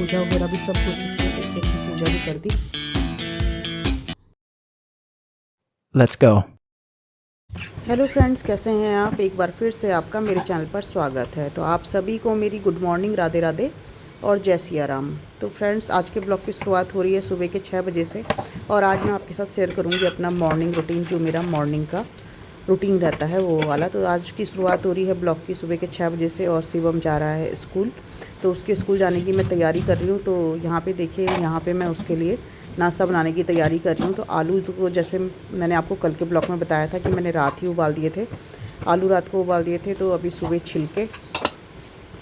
पूजा वगैरह भी सब हो चुकी है। देखिए अपनी पूजा भी कर दी। Let's go. हेलो फ्रेंड्स, कैसे हैं आप? एक बार फिर से आपका मेरे चैनल पर स्वागत है। तो आप सभी को मेरी गुड मॉर्निंग, राधे राधे और जय सिया राम। तो फ्रेंड्स, आज के ब्लॉग की शुरुआत हो रही है सुबह के 6 बजे से और आज मैं आपके साथ शेयर करूंगी अपना मॉर्निंग रूटीन, जो मेरा मॉर्निंग का रूटीन रहता है वो वाला। तो आज की शुरुआत हो रही है ब्लॉग की सुबह के 6 बजे से और शिवम जा रहा है स्कूल। तो उसके स्कूल जाने की मैं तैयारी कर रही हूँ। तो यहाँ पे देखिए, यहाँ पे मैं उसके लिए नाश्ता बनाने की तैयारी कर रही हूँ। तो आलू तो जैसे मैंने आपको कल के ब्लॉग में बताया था कि मैंने रात ही उबाल दिए थे, आलू रात को उबाल दिए थे। तो अभी सुबह छिलके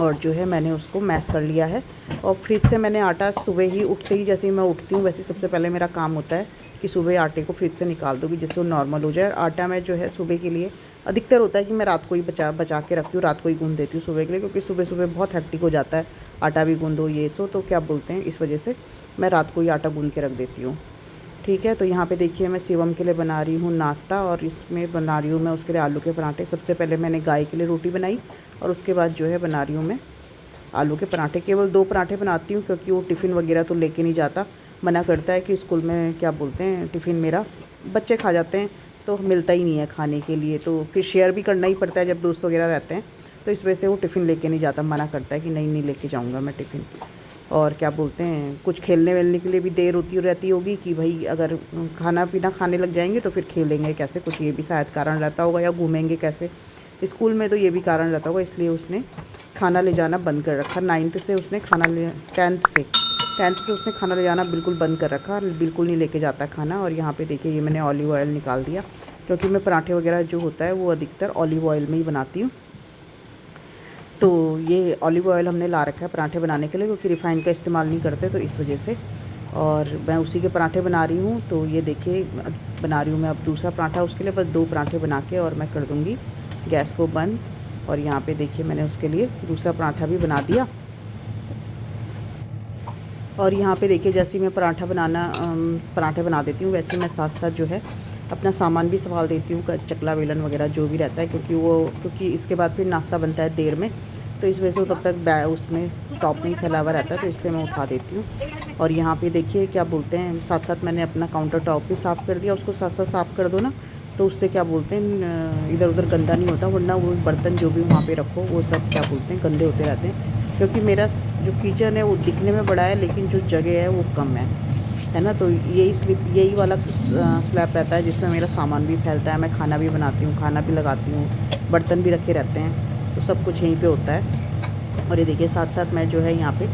और जो है मैंने उसको मैश कर लिया है। और फ्रिज से मैंने आटा सुबह ही उठते ही, जैसे ही मैं उठती हूँ वैसे सबसे पहले मेरा काम होता है कि सुबह आटे को फ्रिज से निकाल दूँगी जिससे वो नॉर्मल हो जाए। और आटा मैं जो है सुबह के लिए अधिकतर होता है कि मैं रात को ही बचा के रखती हूँ, रात को ही गूँध देती हूँ सुबह के लिए, क्योंकि सुबह सुबह बहुत हेक्टिक हो जाता है, आटा भी गूँधो ये सो, तो क्या बोलते हैं, इस वजह से मैं रात को ही आटा गूँध के रख देती हूँ। ठीक है, तो यहाँ पे देखिए मैं शिवम के लिए बना रही हूँ नाश्ता और इसमें बना रही हूँ मैं उसके लिए आलू के पराठे। सबसे पहले मैंने गाय के लिए रोटी बनाई और उसके बाद जो है बना रही हूँ मैं आलू के पराठे। केवल 2 पराठे बनाती हूँ क्योंकि वो टिफ़िन वगैरह तो लेके नहीं जाता, मना करता है कि स्कूल में क्या बोलते हैं टिफ़िन मेरा बच्चे खा जाते हैं, तो मिलता ही नहीं है खाने के लिए। तो फिर शेयर भी करना ही पड़ता है जब दोस्त वगैरह रहते हैं, तो इस वजह से वो टिफ़िन लेके नहीं जाता, मना करता है कि नहीं नहीं लेके जाऊँगा मैं टिफ़िन। और क्या बोलते हैं, कुछ खेलने वेलने के लिए भी देर होती रहती होगी कि भाई अगर खाना पीना खाने लग जाएंगे तो फिर खेलेंगे कैसे, कुछ ये भी शायद कारण रहता होगा, या घूमेंगे कैसे स्कूल में, तो ये भी कारण रहता होगा। इसलिए उसने खाना ले जाना बंद कर रखा। 9th से उसने खाना ले 10th से उसने खाना ले जाना बिल्कुल बंद कर रखा, बिल्कुल नहीं लेके जाता खाना। और यहाँ पे देखिए ये मैंने ऑलिव ऑयल निकाल दिया, क्योंकि मैं पराठे वगैरह जो होता है वो अधिकतर ऑलिव ऑयल में ही बनाती हूँ। तो ये ऑलिव ऑयल हमने ला रखा है पराठे बनाने के लिए, क्योंकि रिफ़ाइन का इस्तेमाल नहीं करते, तो इस वजह से। और मैं उसी के पराठे बना रही हूँ। तो ये देखिए बना रही हूँ मैं अब दूसरा पराठा उसके लिए, बस 2 पराठे बना के और मैं कर दूँगी गैस को बंद। और यहाँ पे देखिए मैंने उसके लिए दूसरा पराठा भी बना दिया। और यहाँ पे देखिए जैसे ही मैं पराठे बना देती हूँ, वैसे ही मैं साथ साथ जो है अपना सामान भी संभाल देती हूँ, चकला बेलन वगैरह जो भी रहता है, क्योंकि इसके बाद फिर नाश्ता बनता है देर में, तो इस वजह से वो तब तक उसमें टॉप में ही फैला हुआ रहता है, तो इसलिए मैं उठा देती हूँ। और यहाँ पे देखिए क्या बोलते हैं, साथ साथ मैंने अपना काउंटर टॉप भी साफ़ कर दिया। उसको साथ साथ साफ़ कर दो ना, तो उससे क्या बोलते हैं इधर उधर गंदा नहीं होता, वरना वो बर्तन जो भी वहाँ पे रखो वो सब क्या बोलते हैं गंदे होते रहते हैं। क्योंकि मेरा जो किचन है वो दिखने में बड़ा है, लेकिन जो जगह है वो कम है ना। तो यही वाला स्लैब रहता है जिसमें मेरा सामान भी फैलता है, मैं खाना भी बनाती हूँ, खाना भी लगाती हूँ, बर्तन भी रखे रहते हैं, तो सब कुछ यहीं पे होता है। और ये देखिए साथ साथ मैं जो है यहाँ पे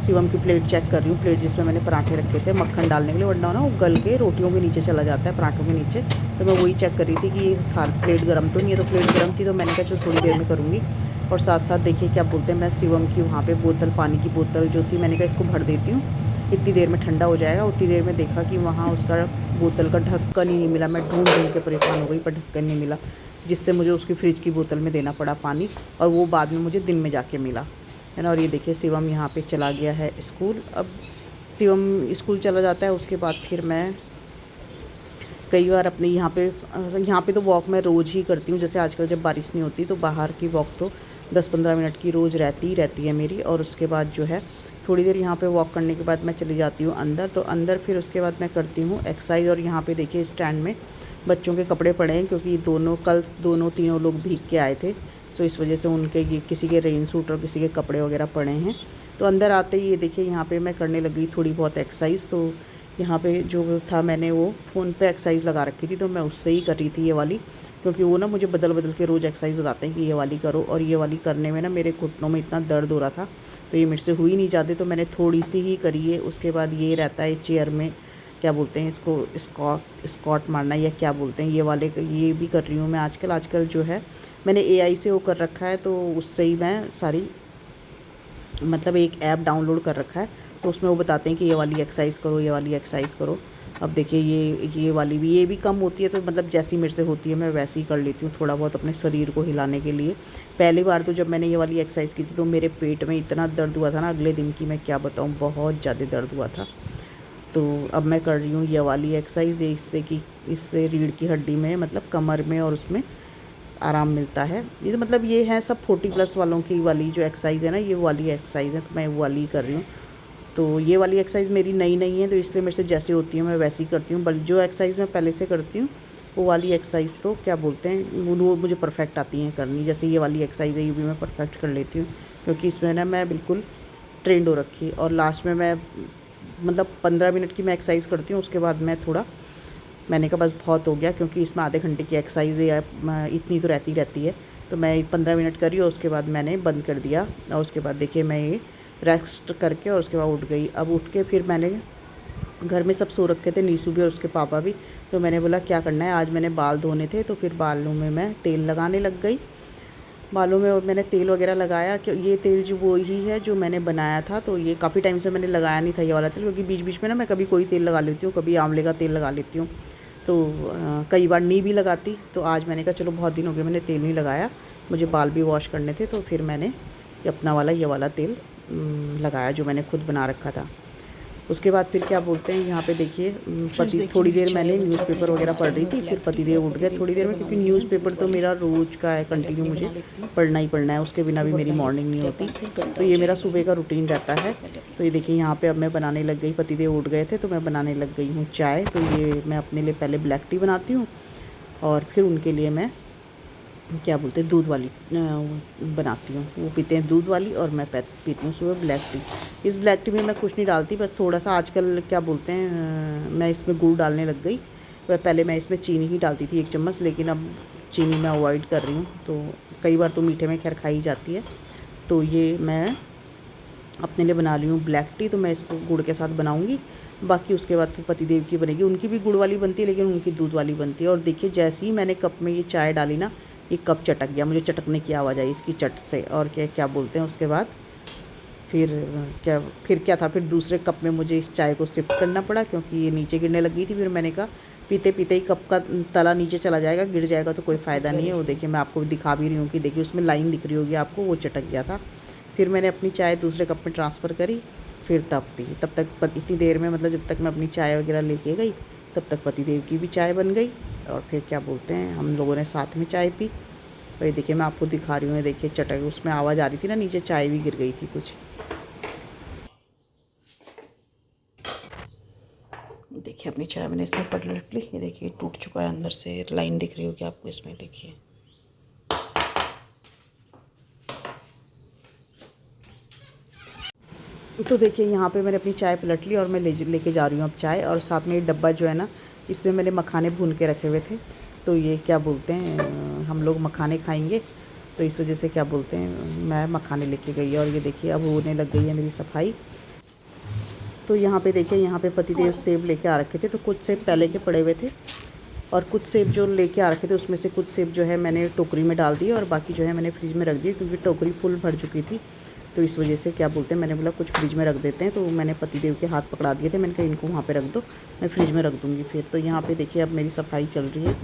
शिवम की प्लेट चेक कर रही हूँ, प्लेट जिसमें मैंने पराठे रखे थे मक्खन डालने के लिए, वरना ना वो गल के रोटियों के नीचे चला जाता है, पराठों के नीचे। तो मैं वही चेक कर रही थी कि ये प्लेट गर्म तो नहीं है। तो प्लेट गर्म थी तो मैंने कहा चलो थोड़ी देर में करूँगी। और साथ साथ देखिए क्या बोलते हैं, मैं शिवम की वहाँ पे बोतल, पानी की बोतल जो थी, मैंने कहा इसको भर देती हूँ, इतनी देर में ठंडा हो जाएगा। उतनी देर में देखा कि वहाँ उसका बोतल का ढक्कन ही नहीं मिला। मैं ढूंढ ढूंढ के परेशान हो गई, पर ढक्कन नहीं मिला, जिससे मुझे उसकी फ्रिज की बोतल में देना पड़ा पानी, और वो बाद में मुझे दिन में जाके मिला, है ना। और ये देखिए शिवम यहाँ पे चला गया है स्कूल। अब शिवम स्कूल चला जाता है, उसके बाद फिर मैं कई बार अपने यहाँ पे तो वॉक मैं रोज़ ही करती हूँ। जैसे आजकल जब बारिश नहीं होती तो बाहर की वॉक तो 10-15 मिनट की रोज़ रहती ही रहती है मेरी। और उसके बाद जो है थोड़ी देर यहाँ पे वॉक करने के बाद मैं चली जाती हूँ अंदर। तो अंदर फिर उसके बाद मैं करती हूँ एक्सरसाइज। और यहाँ पे देखिए स्टैंड में बच्चों के कपड़े पड़े हैं, क्योंकि कल दोनों तीनों लोग भीग के आए थे, तो इस वजह से उनके ये किसी के रेन सूट और किसी के कपड़े वगैरह पड़े हैं। तो अंदर आते ही ये देखिए यहाँ पे मैं करने लगी थोड़ी बहुत एक्सरसाइज। तो यहाँ पे जो था मैंने वो फ़ोन पे एक्सरसाइज लगा रखी थी, तो मैं उससे ही कर रही थी ये वाली, क्योंकि वो ना मुझे बदल बदल के रोज़ एक्सरसाइज बताते हैं कि ये वाली करो। और ये वाली करने में ना मेरे घुटनों में इतना दर्द हो रहा था, तो ये मेरे से हुई नहीं जाती, तो मैंने थोड़ी सी ही करी है। उसके बाद ये रहता है चेयर में, क्या बोलते हैं इसको, स्कॉट मारना या क्या बोलते हैं, ये भी कर रही हूँ मैं आजकल जो है मैंने एआई से वो कर रखा है, तो उससे ही मैं सारी, मतलब एक ऐप डाउनलोड कर रखा है, तो उसमें वो बताते हैं कि ये वाली एक्सरसाइज करो, ये वाली एक्सरसाइज करो। अब देखिए ये भी कम होती है, तो मतलब जैसी मेरे से होती है मैं वैसे ही कर लेती हूँ, थोड़ा बहुत अपने शरीर को हिलाने के लिए। पहली बार तो जब मैंने ये वाली एक्सरसाइज की थी तो मेरे पेट में इतना दर्द हुआ था ना अगले दिन की, मैं क्या बताऊँ, बहुत ज़्यादा दर्द हुआ था। तो अब मैं कर रही हूँ ये वाली एक्सरसाइज, इससे रीढ़ की हड्डी में, मतलब कमर में और उसमें आराम मिलता है। ये मतलब ये है सब 40+ वालों की वाली जो एक्सरसाइज है ना, ये वाली एक्सरसाइज है, तो मैं वो वाली कर रही हूँ। तो ये वाली एक्सरसाइज मेरी नई नहीं है, तो इसलिए मेरे से जैसे होती है मैं वैसे ही करती हूँ। बल्कि जो एक्सरसाइज मैं पहले से करती हूँ वो वाली एक्सरसाइज तो क्या बोलते हैं वो मुझे परफेक्ट आती हैं करनी। जैसे ये वाली एक्सरसाइज है ये भी मैं परफेक्ट कर लेती हूँ, क्योंकि इसमें ना मैं बिल्कुल ट्रेंड हो रखी। और लास्ट में मैं मतलब 15 मिनट की मैं एक्सरसाइज करती हूँ, उसके बाद मैं थोड़ा मैंने कहा बस बहुत हो गया, क्योंकि इसमें आधे घंटे की एक्सरसाइज है, इतनी तो रहती है। तो मैं 15 मिनट करी और उसके बाद मैंने बंद कर दिया। और उसके बाद देखिए मैं ये रेस्ट करके और उसके बाद उठ गई। अब उठ के फिर मैंने घर में सब सो रखे थे, नीसू भी और उसके पापा भी। तो मैंने बोला क्या करना है, आज मैंने बाल धोने थे, तो फिर बालों में मैं तेल लगाने लग गई। बालों में मैंने तेल वगैरह लगाया कि ये तेल जो वो ही है जो मैंने बनाया था। तो ये काफ़ी टाइम से मैंने लगाया नहीं था ये वाला तेल, क्योंकि बीच बीच में ना मैं कभी कोई तेल लगा लेती हूँ, कभी आंवले का तेल लगा लेती हूँ, तो कई बार नहीं भी लगाती। तो आज मैंने कहा चलो बहुत दिन हो गए मैंने तेल नहीं लगाया, मुझे बाल भी वॉश करने थे, तो फिर मैंने अपना वाला ये वाला तेल लगाया जो मैंने खुद बना रखा था। उसके बाद फिर क्या बोलते हैं यहाँ पे देखिए पति थोड़ी देर मैंने न्यूज़पेपर वगैरह पढ़ रही थी, फिर पतिदेव उठ गए थोड़ी देर में, क्योंकि न्यूज़पेपर तो मेरा रोज़ का है, कंटिन्यू मुझे पढ़ना ही पढ़ना है, उसके बिना भी मेरी मॉर्निंग नहीं होती। तो ये मेरा सुबह का रूटीन रहता है। तो ये देखिए यहाँ पे अब मैं बनाने लग गई, पतिदेव उठ गए थे तो मैं बनाने लग गई हूँ चाय। तो ये मैं अपने लिए पहले ब्लैक टी बनाती हूँ और फिर उनके लिए मैं क्या बोलते हैं दूध वाली बनाती हूँ। वो पीते हैं दूध वाली और मैं पीती हूँ सुबह ब्लैक टी। इस ब्लैक टी में मैं कुछ नहीं डालती, बस थोड़ा सा आजकल क्या बोलते हैं मैं इसमें गुड़ डालने लग गई। वह पहले मैं इसमें चीनी ही डालती थी 1 चम्मच, लेकिन अब चीनी मैं अवॉइड कर रही हूँ। तो कई बार तो मीठे में खैर खाई जाती है। तो ये मैं अपने लिए बना रही हूँ ब्लैक टी, तो मैं इसको गुड़ के साथ बनाऊँगी। बाकी उसके बाद फिर पतिदेव की बनेगी, उनकी भी गुड़ वाली बनती है लेकिन उनकी दूध वाली बनती है। और देखिए जैसे ही मैंने कप में ये चाय डाली ना, ये कप चटक गया, मुझे चटकने की आवाज़ आई इसकी चट से। और क्या बोलते हैं उसके बाद फिर क्या था, फिर दूसरे कप में मुझे इस चाय को शिफ्ट करना पड़ा, क्योंकि ये नीचे गिरने लगी थी। फिर मैंने कहा पीते पीते ही कप का तला नीचे चला जाएगा, गिर जाएगा तो कोई फ़ायदा नहीं है। वो देखिए मैं आपको दिखा भी रही हूँ कि देखिए उसमें लाइन दिख रही होगी आपको, वो चटक गया था। फिर मैंने अपनी चाय दूसरे कप में ट्रांसफ़र करी, फिर तब पी। तब तक इतनी देर में मतलब जब तक मैं अपनी चाय वगैरह लेके गई तब तक पतिदेव की भी चाय बन गई। और फिर क्या बोलते हैं हम लोगों ने साथ में चाय पी। वही देखिए मैं आपको दिखा रही हूँ, देखिए चटक उसमें आवाज़ आ रही थी ना, नीचे चाय भी गिर गई थी कुछ। देखिए अपनी चाय मैंने इसमें पलट ली, ये देखिए टूट चुका है अंदर से, लाइन दिख रही होगी आपको इसमें, देखिए। तो देखिए यहाँ पे मैंने अपनी चाय पलट ली और मैं लेके जा रही हूँ अब चाय। और साथ में ये डब्बा जो है ना, इसमें मैंने मखाने भून के रखे हुए थे। तो ये क्या बोलते हैं हम लोग मखाने खाएंगे, तो इस वजह से क्या बोलते हैं मैं मखाने लेके गई। और ये देखिए अब होने लग गई है मेरी सफाई। तो यहाँ पे देखिए यहाँ पे पतिदेव सेब लेके आ रखे थे, तो कुछ सेब पहले के पड़े हुए थे और कुछ सेब जो लेके आ रखे थे उसमें से कुछ सेब जो है मैंने टोकरी में डाल दिए और बाकी जो है मैंने फ्रिज में रख दिए, क्योंकि टोकरी फुल भर चुकी थी। तो इस वजह से क्या बोलते हैं मैंने बोला कुछ फ्रिज में रख देते हैं। तो मैंने पतिदेव के हाथ पकड़ा दिए थे, मैंने कहा इनको वहाँ पे रख दो, मैं फ्रिज में रख दूँगी फिर। तो यहाँ पे देखिए अब मेरी सफाई चल रही है।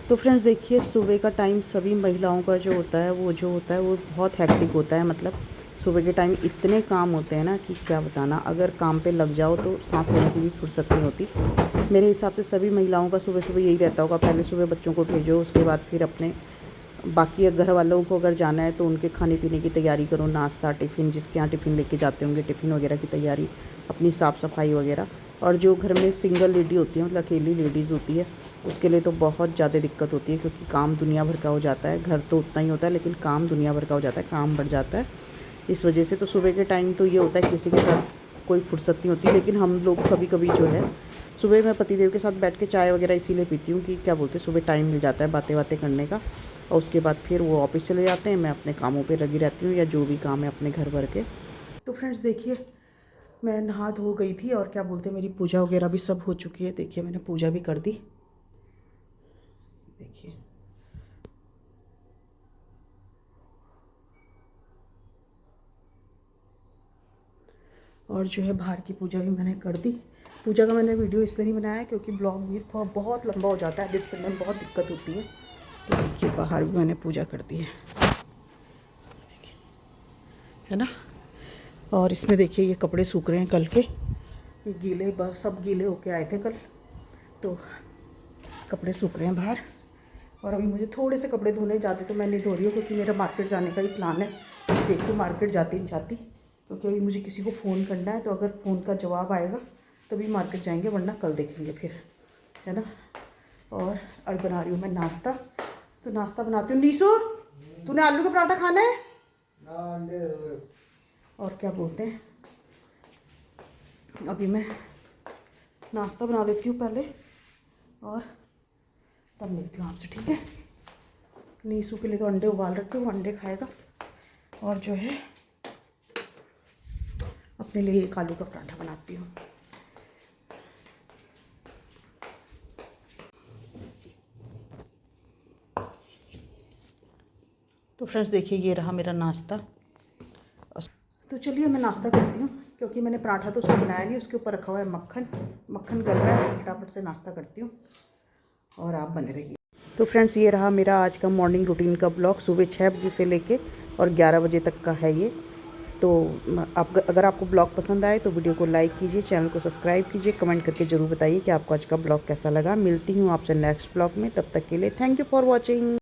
तो फ्रेंड्स देखिए सुबह का टाइम सभी महिलाओं का जो होता है वो बहुत हैक्टिक होता है। मतलब सुबह के टाइम इतने काम होते हैं ना कि क्या बताना, अगर काम पे लग जाओ तो सांस लेने की भी फुर्सत नहीं होती। मेरे हिसाब से सभी महिलाओं का सुबह सुबह यही रहता होगा, पहले सुबह बच्चों को भेजो, उसके बाद फिर अपने बाकी घर वालों को अगर जाना है तो उनके खाने पीने की तैयारी करो, नाश्ता टिफ़िन, जिसके यहाँ टिफ़िन लेके जाते होंगे टिफ़िन वगैरह की तैयारी, अपनी साफ़ सफाई वगैरह। और जो घर में सिंगल लेडी होती है मतलब अकेली लेडीज़ होती है, उसके लिए तो बहुत ज़्यादा दिक्कत होती है, क्योंकि काम दुनिया भर का हो जाता है। घर तो उतना ही होता है लेकिन काम दुनिया भर का हो जाता है, काम बढ़ जाता है इस वजह से। तो सुबह के टाइम तो ये होता है किसी के साथ कोई फुर्सत नहीं होती। लेकिन हम लोग कभी कभी जो है सुबह मैं पतिदेव के साथ बैठ के चाय वगैरह इसीलिए पीती हूँ कि क्या बोलते हैं सुबह टाइम मिल जाता है बातें बातें करने का। और उसके बाद फिर वो ऑफिस चले जाते हैं, मैं अपने कामों पे लगी रहती हूँ या जो भी काम है अपने घर भर के। तो फ्रेंड्स देखिए मैं नहा धो गई थी और क्या बोलते हैं मेरी पूजा वगैरह भी सब हो चुकी है। देखिए मैंने पूजा भी कर दी, देखिए। और जो है बाहर की पूजा भी मैंने कर दी। पूजा का मैंने वीडियो इसलिए नहीं बनाया क्योंकि ब्लॉग भी बहुत लंबा हो जाता है, एडिट करने में बहुत दिक्कत होती है। तो देखिए बाहर भी मैंने पूजा कर दी है ना। और इसमें देखिए ये कपड़े सूख रहे हैं कल के, ये गीले सब गीले होके आए थे कल, तो कपड़े सूख रहे हैं बाहर। और अभी मुझे थोड़े से कपड़े धोने जाते तो मैं नहीं धो रही हूँ, क्योंकि मेरा मार्केट जाने का ही प्लान है। देखती हूँ मार्केट जाती नहीं जाती, क्योंकि अभी मुझे किसी को फ़ोन करना है, तो अगर फ़ोन का जवाब आएगा तभी मार्केट जाएंगे, वरना कल देखेंगे फिर, है ना। और अभी बना रही हूँ मैं नाश्ता, तो नाश्ता बनाती हूँ। नीसू, तूने आलू का पराठा खाना है? और क्या बोलते हैं, अभी मैं नाश्ता बना देती हूँ पहले और तब मिलती हूँ आपसे, ठीक है। नीसू के लिए तो अंडे उबाल रखे, वो अंडे खाएगा, और जो है अपने लिए एक आलू का पराठा बनाती हूँ। तो फ्रेंड्स देखिए, ये रहा मेरा नाश्ता। तो चलिए मैं नाश्ता करती हूँ, क्योंकि मैंने पराठा तो उसको बनाया नहीं, उसके ऊपर रखा हुआ है मक्खन, मक्खन गल रहा है, फटाफट से नाश्ता करती हूँ और आप बने रहिए। तो फ्रेंड्स ये रहा मेरा आज का मॉर्निंग रूटीन का ब्लॉग, सुबह 6 बजे से लेके और 11 बजे तक का है ये। तो आप अगर आपको ब्लॉग पसंद आए तो वीडियो को लाइक कीजिए, चैनल को सब्सक्राइब कीजिए, कमेंट करके ज़रूर बताइए कि आपको आज का ब्लॉग कैसा लगा। मिलती हूँ आपसे नेक्स्ट ब्लॉग में, तब तक के लिए थैंक यू फॉर वॉचिंग।